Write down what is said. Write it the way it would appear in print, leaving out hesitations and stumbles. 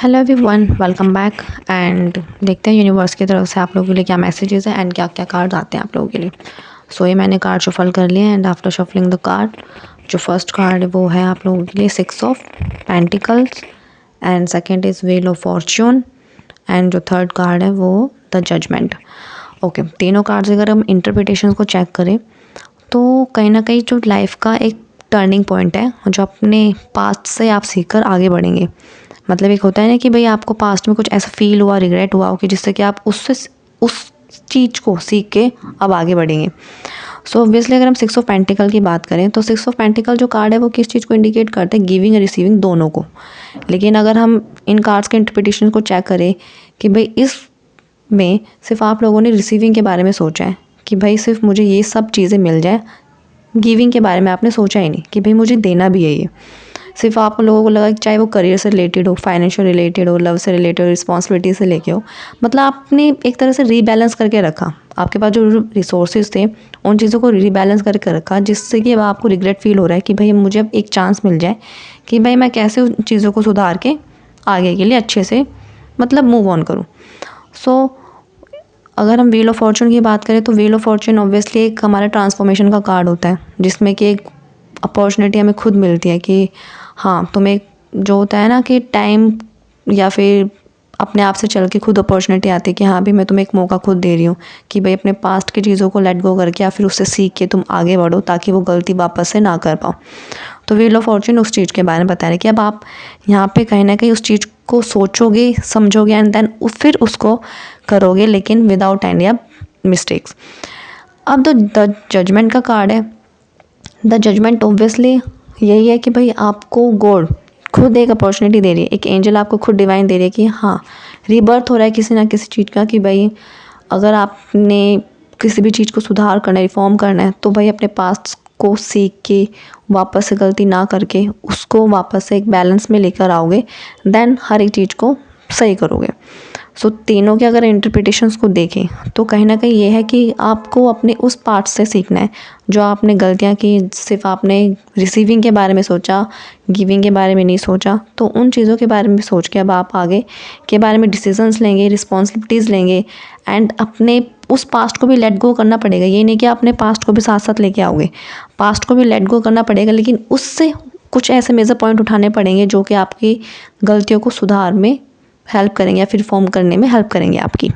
Hello everyone, welcome back. And देखते हैं universe की तरफ से आप लोगों के लिए क्या मैसेजेस है एंड क्या क्या कार्ड आते हैं आप लोगों के लिए। सो ये मैंने कार्ड शफल कर लिए and after shuffling the card जो फर्स्ट कार्ड है वो है आप लोगों के लिए 6 of pentacles and second is wheel of Fortune and जो थर्ड कार्ड है वो द जजमेंट। ओके, तीनों कार्ड्स अगर हम इंटरप्रिटेशन को चेक करें तो कहीं ना कहीं जो लाइफ का एक टर्निंग पॉइंट है जो अपने पास्ट से आप सीखकर आगे बढ़ेंगे। मतलब एक होता है ना कि भाई आपको पास्ट में कुछ ऐसा फील हुआ, रिग्रेट हुआ हो कि जिससे कि आप उससे उस चीज़ को सीख के अब आगे बढ़ेंगे। सो ऑब्वियसली अगर हम 6 ऑफ पेंटिकल की बात करें तो 6 ऑफ पेंटिकल जो कार्ड है वो किस चीज़ को इंडिकेट करते हैं? गिविंग और रिसीविंग दोनों को। लेकिन अगर हम इन कार्ड्स के इंटरप्रिटेशन को चेक करें कि भाई इस में सिर्फ आप लोगों ने रिसीविंग के बारे में सोचा है कि भाई सिर्फ मुझे ये सब चीज़ें मिल जाए, गिविंग के बारे में आपने सोचा ही नहीं कि भाई मुझे देना भी है। ये सिर्फ आप लोगों को लगा कि चाहे वो करियर से रिलेटेड हो, फाइनेंशियल रिलेटेड हो, लव से रिलेटेड हो, रिस्पॉन्सिबिलिटी से लेके हो, मतलब आपने एक तरह से रीबैलेंस करके रखा। आपके पास जो रिसोर्सेज थे उन चीज़ों को रीबैलेंस करके रखा, जिससे कि अब आपको रिग्रेट फील हो रहा है कि भाई मुझे अब एक चांस मिल जाए कि भाई मैं कैसे उन चीज़ों को सुधार के आगे के लिए अच्छे से मतलब मूव ऑन करूँ। सो अगर हम व्हील ऑफ फॉर्चून की बात करें तो व्हील ऑफ फॉर्चून ऑब्वियसली एक हमारा ट्रांसफॉर्मेशन का कार्ड होता है, जिसमें कि एक अपॉर्चुनिटी हमें खुद मिलती है कि हाँ तुम्हें जो होता है ना कि टाइम या फिर अपने आप से चल के खुद अपॉर्चुनिटी आती है कि हाँ भी मैं तुम्हें एक मौका खुद दे रही हूँ कि भाई अपने पास्ट की चीज़ों को लेट गो करके या फिर उससे सीख के तुम आगे बढ़ो ताकि वो गलती वापस से ना कर पाओ। तो व्हील ऑफ फॉर्चून उस चीज़ के बारे में बता रहे कि अब आप यहाँ पे कहीं ना कहीं उस चीज़ को सोचोगे, समझोगे एंड देन फिर उसको करोगे, लेकिन विदाउट एनी अब मिस्टेक्स। अब द जजमेंट का कार्ड है। द जजमेंट ऑब्वियसली यही है कि भाई आपको गॉड खुद एक अपॉर्चुनिटी दे रही है, एक एंजल आपको खुद डिवाइन दे रही है कि हाँ रीबर्थ हो रहा है किसी ना किसी चीज़ का, कि भाई अगर आपने किसी भी चीज़ को सुधार करना है, रिफॉर्म करना है, तो भाई अपने पास्ट को सीख के वापस से गलती ना करके उसको वापस से एक बैलेंस में लेकर आओगे, देन हर एक चीज़ को सही करोगे। सो तीनों के अगर इंटरप्रिटेशंस को देखें तो कहीं ना कहीं ये है कि आपको अपने उस पार्ट से सीखना है जो आपने गलतियां की, सिर्फ आपने रिसीविंग के बारे में सोचा, गिविंग के बारे में नहीं सोचा। तो उन चीज़ों के बारे में सोच के अब आप आगे के बारे में डिसीजंस लेंगे, रिस्पॉन्सिबिलिटीज़ लेंगे एंड अपने उस पास्ट को भी लेट गो करना पड़ेगा। ये नहीं कि अपने पास्ट को भी साथ साथ लेके आओगे, पास्ट को भी लेट गो करना पड़ेगा, लेकिन उससे कुछ ऐसे मेजर पॉइंट उठाने पड़ेंगे जो कि आपकी गलतियों को सुधार में हेल्प करेंगे या फिर फॉर्म करने में हेल्प करेंगे आपकी।